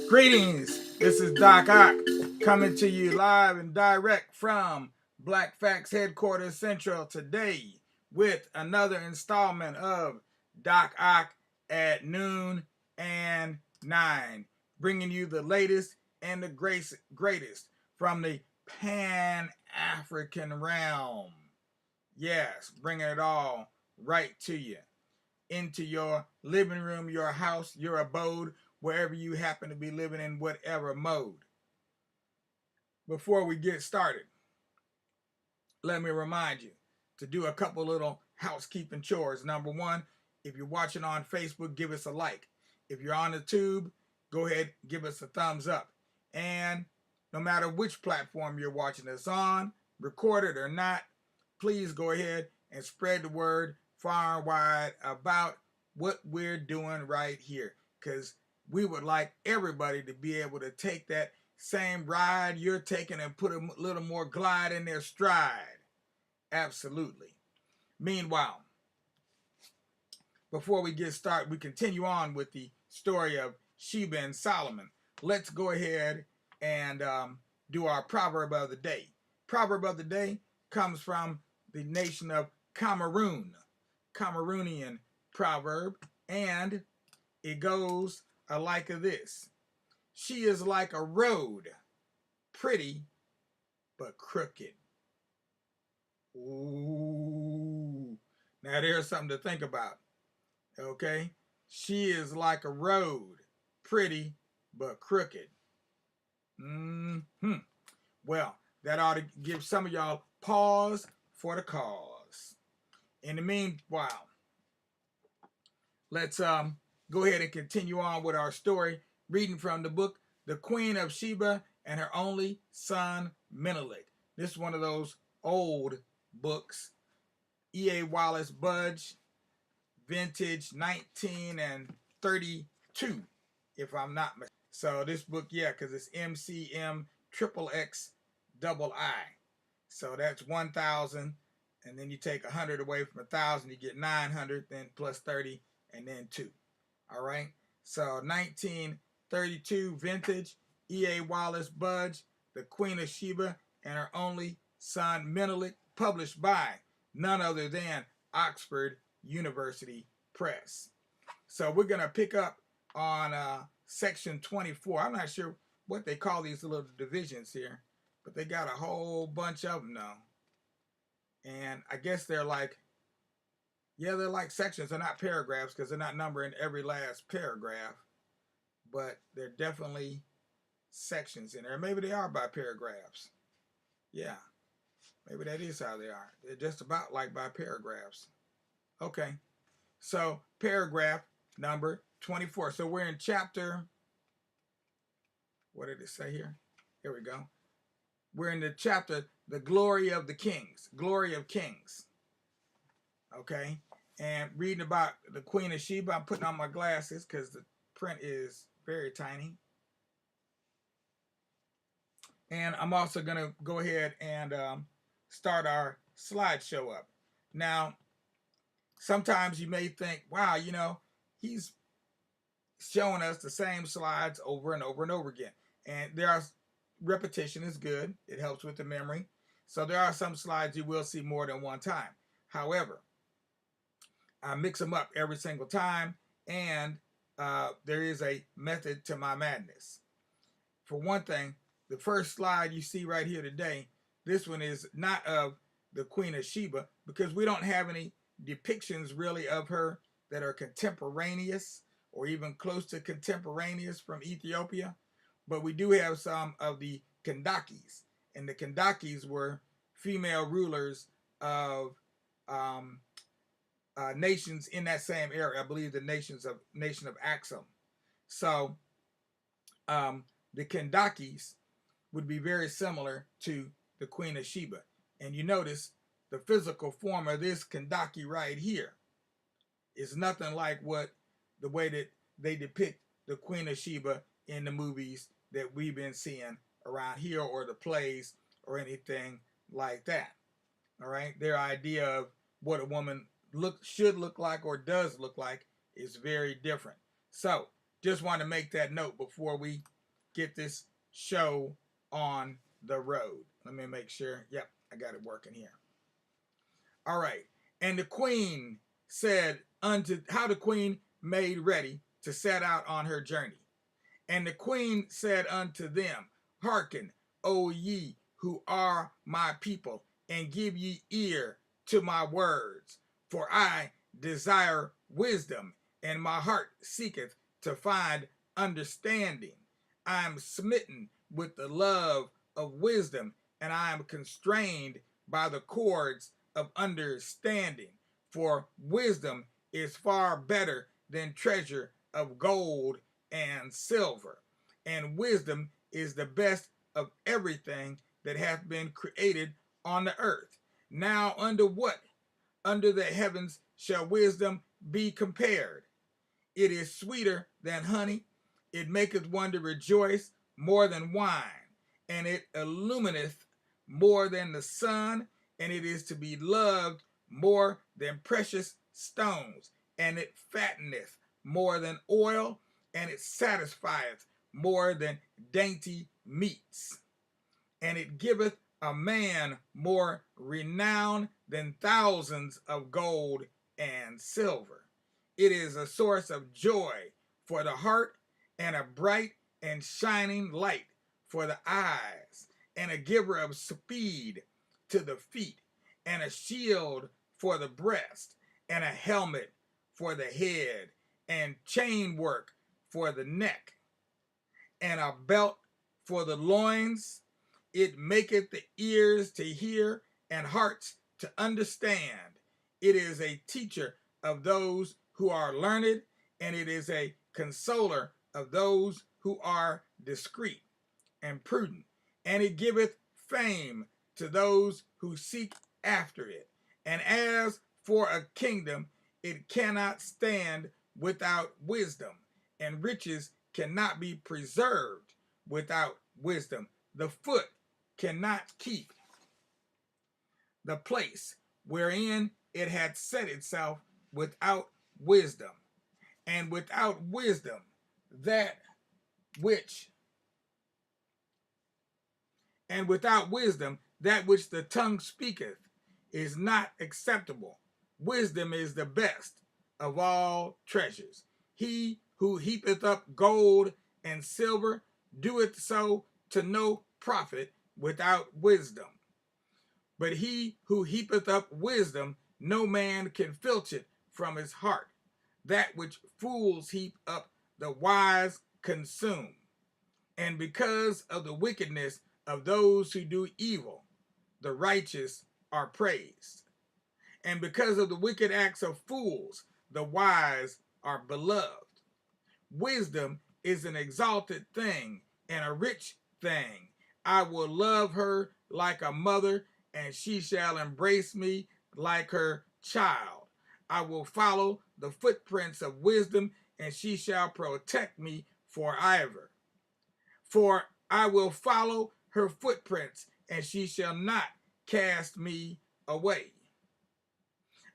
Greetings, this is Doc Ock coming to you live and direct from Black Facts Headquarters Central today with another installment of Doc Ock at noon and 9, bringing you the latest and the greatest from the Pan-African realm. Yes, bringing it all right to you, into your living room, your house, your abode, wherever you happen to be living in whatever mode. Before we get started, let me remind you to do a couple little housekeeping chores. Number one, if you're watching on Facebook, give us a like. If you're on the tube, go ahead, give us a thumbs up. And no matter which platform you're watching us on, recorded or not, please go ahead and spread the word far and wide about what we're doing right here, because we would like everybody to be able to take that same ride you're taking and put a little more glide in their stride. Absolutely. Meanwhile, before we get started, we continue on with the story of Sheba and Solomon. Let's go ahead and do our proverb of the day. Proverb of the day comes from the nation of Cameroon, Cameroonian proverb, and it goes like this. She is like a road, pretty but crooked. Ooh. Now there's something to think about. Okay? She is like a road, pretty but crooked. Well, that ought to give some of y'all pause for the cause. In the meanwhile, let's go ahead and continue on with our story, reading from the book, The Queen of Sheba and Her Only Son, Menelik. This is one of those old books, E.A. Wallace Budge, vintage 1932, if I'm not mistaken. So this book, yeah, because it's MCM XXXII. So that's 1,000, and then you take 100 away from 1,000, you get 900, then plus 30, and then 2. All right? So 1932 vintage, E.A. Wallace Budge, The Queen of Sheba and Her Only Son Menelik, published by none other than Oxford University Press. So we're going to pick up on section 24. I'm not sure what they call these little divisions here, but they got a whole bunch of them now. And I guess they're like, yeah, they're like sections. They're not paragraphs because they're not numbering every last paragraph, but they're definitely sections in there. Maybe they are by paragraphs. Yeah, maybe that is how they are. They're just about like by paragraphs. Okay, so paragraph number 24. So we're in chapter, what did it say here? Here we go. We're in the chapter, The Glory of the Kings, Glory of Kings. Okay, and reading about the Queen of Sheba. I'm putting on my glasses because the print is very tiny. And I'm also going to go ahead and start our slideshow up. Now, sometimes you may think, wow, you know, he's showing us the same slides over and over and over again. And repetition is good. It helps with the memory. So there are some slides you will see more than one time. However, I mix them up every single time, and there is a method to my madness. For one thing, the first slide you see right here today, this one is not of the Queen of Sheba, because we don't have any depictions really of her that are contemporaneous or even close to contemporaneous from Ethiopia. But we do have some of the Kandakis, and the Kandakis were female rulers of nations in that same area. I believe the nation of Axum. So the Kandakis would be very similar to the Queen of Sheba. And you notice the physical form of this Kandaki right here is nothing like the way that they depict the Queen of Sheba in the movies that we've been seeing around here, or the plays, or anything like that. All right, their idea of what a woman should look like or does look like is very different. So just want to make that note before we get this show on the road. Let me make sure. Yep, I got it working here. All right. And the queen said unto, how the queen made ready to set out on her journey. And the queen said unto them, hearken, O ye who are my people, and give ye ear to my words. For I desire wisdom, and my heart seeketh to find understanding. I am smitten with the love of wisdom, and I am constrained by the cords of understanding. For wisdom is far better than treasure of gold and silver, and wisdom is the best of everything that hath been created on the earth. Now under what under the heavens shall wisdom be compared? It is sweeter than honey, it maketh one to rejoice more than wine, and it illumineth more than the sun, and it is to be loved more than precious stones, and it fatteneth more than oil, and it satisfieth more than dainty meats, and it giveth a man more renown than thousands of gold and silver. It is a source of joy for the heart, and a bright and shining light for the eyes, and a giver of speed to the feet, and a shield for the breast, and a helmet for the head, and chain work for the neck, and a belt for the loins. It maketh the ears to hear, and hearts to understand. It is a teacher of those who are learned, and it is a consoler of those who are discreet and prudent. And it giveth fame to those who seek after it. And as for a kingdom, it cannot stand without wisdom, and riches cannot be preserved without wisdom. The foot cannot keep the place wherein it had set itself without wisdom, and without wisdom that which the tongue speaketh is not acceptable. Wisdom is the best of all treasures. He who heapeth up gold and silver doeth so to no profit without wisdom. But he who heapeth up wisdom, no man can filch it from his heart. That which fools heap up, the wise consume. And because of the wickedness of those who do evil, the righteous are praised. And because of the wicked acts of fools, the wise are beloved. Wisdom is an exalted thing and a rich thing. I will love her like a mother, and she shall embrace me like her child. I will follow the footprints of wisdom, and she shall protect me forever. For I will follow her footprints, and she shall not cast me away.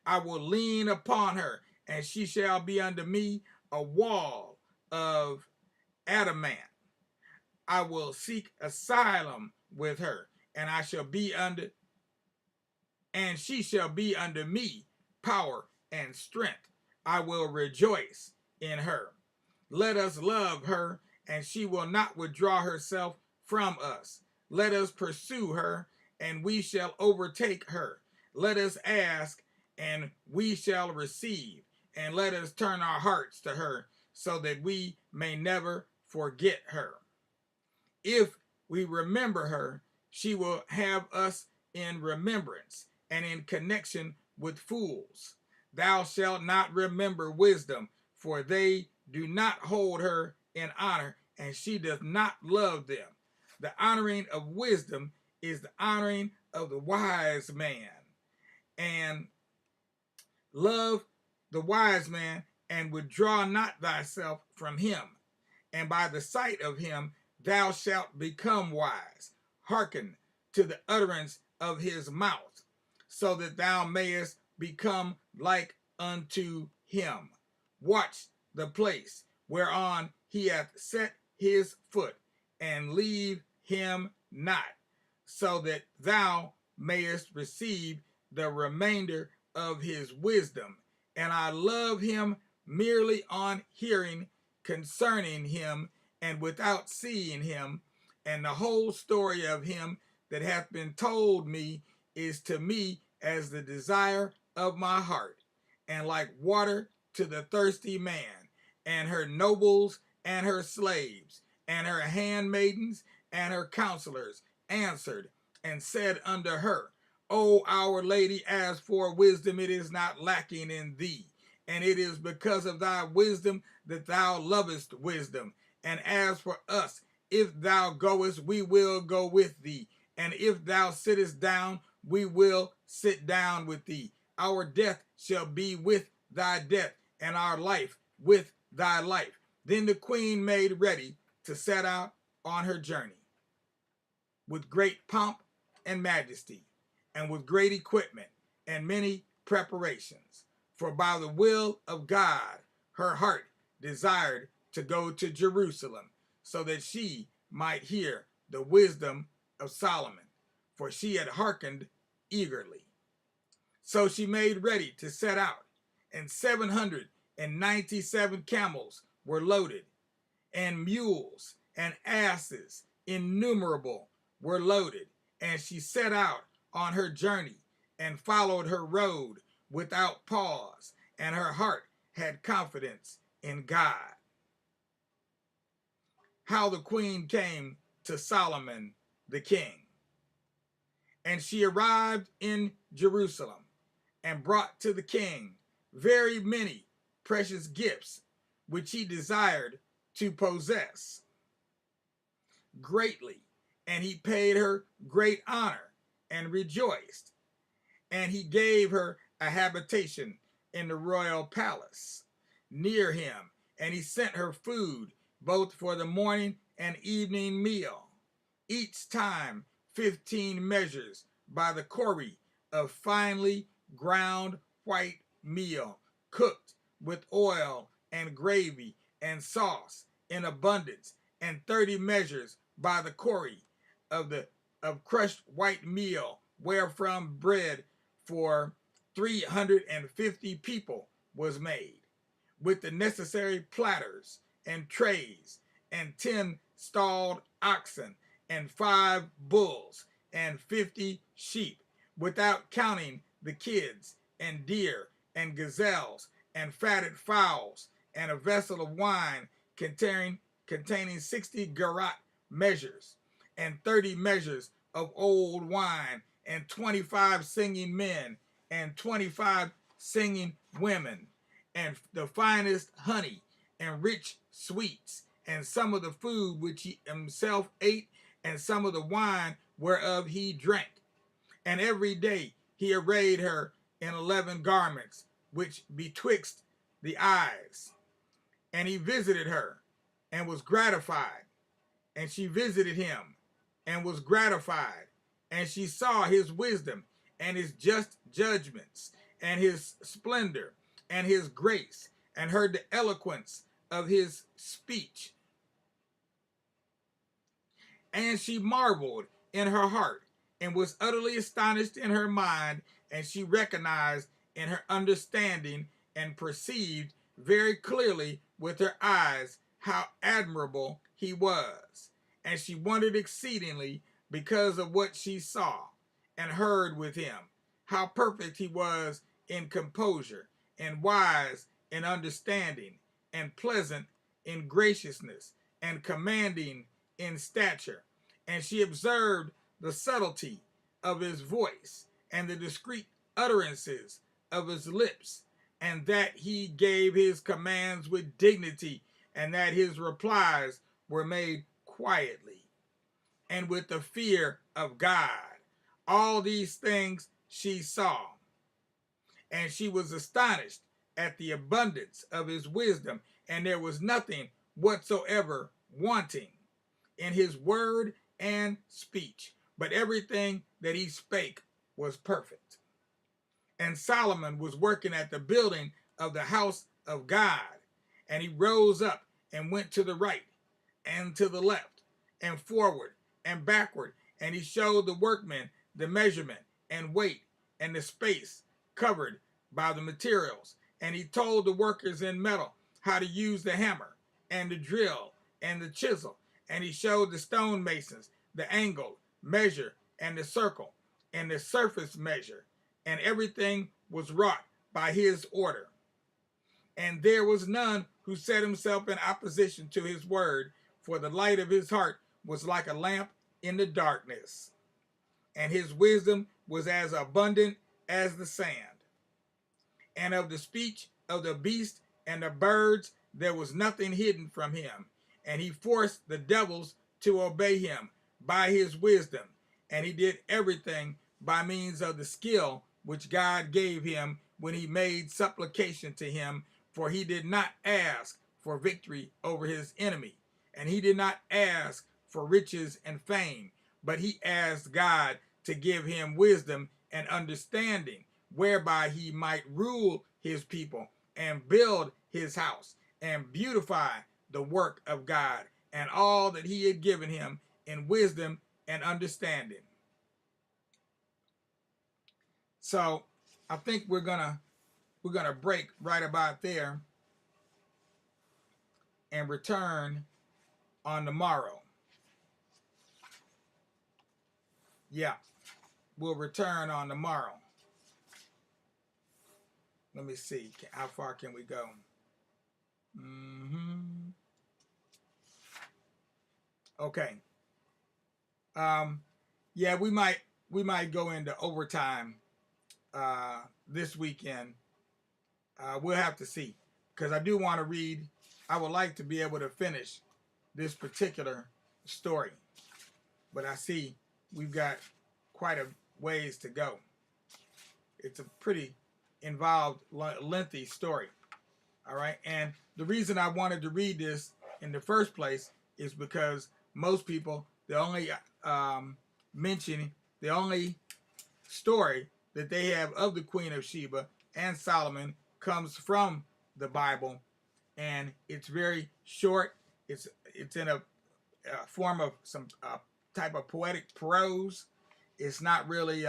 I will lean upon her, and she shall be unto me a wall of adamant. I will seek asylum with her, and she shall be unto me power and strength. I will rejoice in her. Let us love her, and she will not withdraw herself from us. Let us pursue her, and we shall overtake her. Let us ask, and we shall receive, and let us turn our hearts to her, so that we may never forget her. If we remember her, she will have us in remembrance, and in connection with fools. Thou shalt not remember wisdom, for they do not hold her in honor, and she does not love them. The honoring of wisdom is the honoring of the wise man, and love the wise man, and withdraw not thyself from him. And by the sight of him thou shalt become wise. Hearken to the utterance of his mouth, so that thou mayest become like unto him. Watch the place whereon he hath set his foot, and leave him not, so that thou mayest receive the remainder of his wisdom. And I love him merely on hearing concerning him, and without seeing him. And the whole story of him that hath been told me is to me as the desire of my heart, and like water to the thirsty man. And her nobles and her slaves and her handmaidens and her counselors answered and said unto her, O our lady, as for wisdom, it is not lacking in thee, and it is because of thy wisdom that thou lovest wisdom. And as for us, if thou goest, we will go with thee, and if thou sittest down, we will sit down with thee. Our death shall be with thy death, and our life with thy life. Then the queen made ready to set out on her journey with great pomp and majesty, and with great equipment and many preparations. For by the will of God, her heart desired to go to Jerusalem, so that she might hear the wisdom of Solomon, for she had hearkened eagerly. So she made ready to set out, and 797 camels were loaded, and mules and asses innumerable were loaded. And she set out on her journey and followed her road without pause, and her heart had confidence in God. How the queen came to Solomon the king. And she arrived in Jerusalem and brought to the king very many precious gifts, which he desired to possess greatly. And he paid her great honor and rejoiced. And he gave her a habitation in the royal palace near him. And he sent her food both for the morning and evening meal, each time 15 measures by the cori of finely ground white meal, cooked with oil and gravy and sauce in abundance, and 30 measures by the cori of crushed white meal, wherefrom bread for 350 people was made, with the necessary platters and trays, and 10 stalled oxen, and 5 bulls, and 50 sheep, without counting the kids, and deer, and gazelles, and fatted fowls, and a vessel of wine containing 60 garot measures, and 30 measures of old wine, and 25 singing men, and 25 singing women, and the finest honey, and rich sweets, and some of the food which he himself ate, and some of the wine whereof he drank. And every day he arrayed her in 11 garments, which betwixt the eyes. And he visited her, and was gratified. And she visited him, and was gratified. And she saw his wisdom, and his just judgments, and his splendor, and his grace, and heard the eloquence of his speech. And she marveled in her heart, and was utterly astonished in her mind, and she recognized in her understanding, and perceived very clearly with her eyes how admirable he was. And she wondered exceedingly because of what she saw and heard with him, how perfect he was in composure, and wise in understanding, and pleasant in graciousness, and commanding in stature. And she observed the subtlety of his voice, and the discreet utterances of his lips, and that he gave his commands with dignity, and that his replies were made quietly and with the fear of God. All these things she saw, and she was astonished at the abundance of his wisdom, and there was nothing whatsoever wanting in his word and speech, but everything that he spake was perfect. And Solomon was working at the building of the house of God, and he rose up and went to the right and to the left, and forward and backward. And he showed the workmen the measurement and weight and the space covered by the materials. And he told the workers in metal how to use the hammer and the drill and the chisel. And he showed the stonemasons the angle, measure, and the circle, and the surface measure. And everything was wrought by his order. And there was none who set himself in opposition to his word, for the light of his heart was like a lamp in the darkness, and his wisdom was as abundant as the sand. And of the speech of the beast and the birds there was nothing hidden from him. And he forced the devils to obey him by his wisdom. And he did everything by means of the skill which God gave him when he made supplication to him. For he did not ask for victory over his enemy. And he did not ask for riches and fame, but he asked God to give him wisdom and understanding, whereby he might rule his people and build his house and beautify the work of God and all that he had given him in wisdom and understanding. So I think we're gonna break right about there and return on the morrow. Yeah, we'll return on the morrow. Let me see, how far can we go? Okay. Yeah, we might go into overtime this weekend. We'll have to see, because I do want to read. I would like to be able to finish this particular story, but I see we've got quite a ways to go. It's a pretty involved, lengthy story. All right, and the reason I wanted to read this in the first place is because most people, the only the only story that they have of the Queen of Sheba and Solomon comes from the Bible, and it's very short. It's in a form of some type of poetic prose. It's not really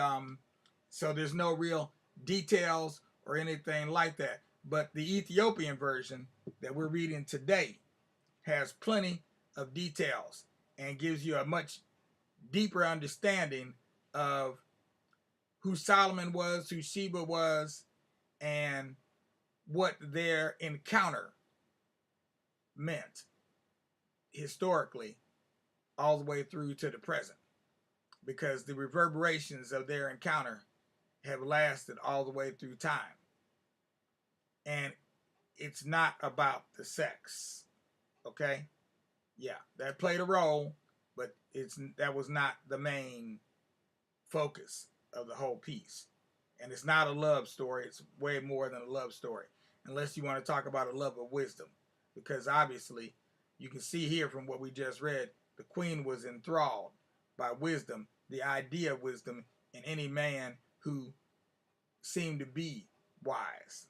so there's no real details or anything like that. But the Ethiopian version that we're reading today has plenty of details and gives you a much deeper understanding of who Solomon was, who Sheba was, and what their encounter meant historically all the way through to the present, because the reverberations of their encounter have lasted all the way through time. And it's not about the sex, okay? Yeah, that played a role, but that was not the main focus of the whole piece. And it's not a love story. It's way more than a love story, unless you want to talk about a love of wisdom, because obviously you can see here from what we just read, the queen was enthralled by wisdom, the idea of wisdom in any man who seemed to be wise.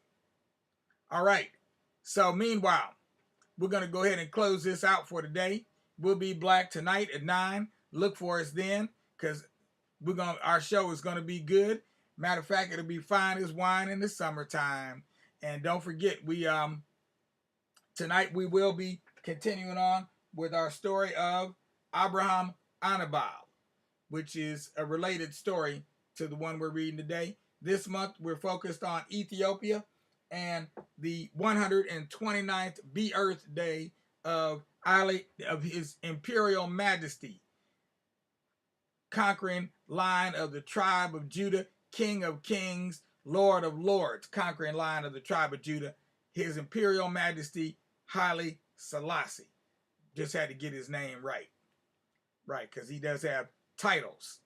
All right, so meanwhile, we're going to go ahead and close this out for today. We'll be back tonight at 9. Look for us then, because our show is going to be good. Matter of fact, it'll be fine as wine in the summertime. And don't forget, tonight we will be continuing on with our story of Abraham Anabal, which is a related story to the one we're reading today. This month we're focused on Ethiopia and the 129th Earth Day of His Imperial Majesty, conquering line of the tribe of Judah, King of Kings, Lord of Lords, conquering line of the tribe of Judah, His Imperial Majesty Haile Selassie. Just had to get his name right, because he does have titles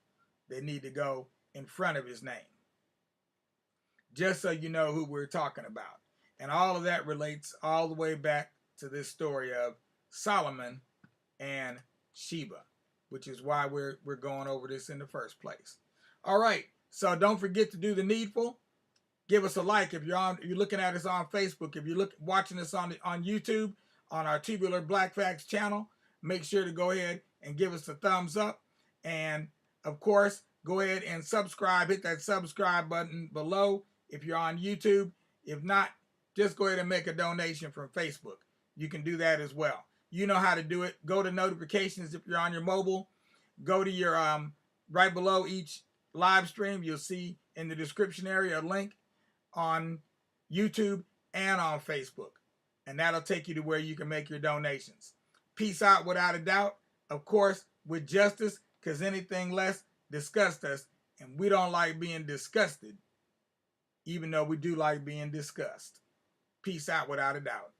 that need to go in front of his name. Just so you know who we're talking about. And all of that relates all the way back to this story of Solomon and Sheba, which is why we're going over this in the first place. All right, so don't forget to do the needful. Give us a like if you're looking at us on Facebook. If you're watching us on YouTube, on our Tubular Black Facts channel, make sure to go ahead and give us a thumbs up. And of course, go ahead and subscribe. Hit that subscribe button below if you're on YouTube. If not, just go ahead and make a donation from Facebook. You can do that as well. You know how to do it. Go to notifications if you're on your mobile. Go to your right below each live stream. You'll see in the description area a link on YouTube and on Facebook. And that'll take you to where you can make your donations. Peace out without a doubt. Of course, with justice, because anything less disgusts us. And we don't like being disgusted, even though we do like being discussed. Peace out without a doubt.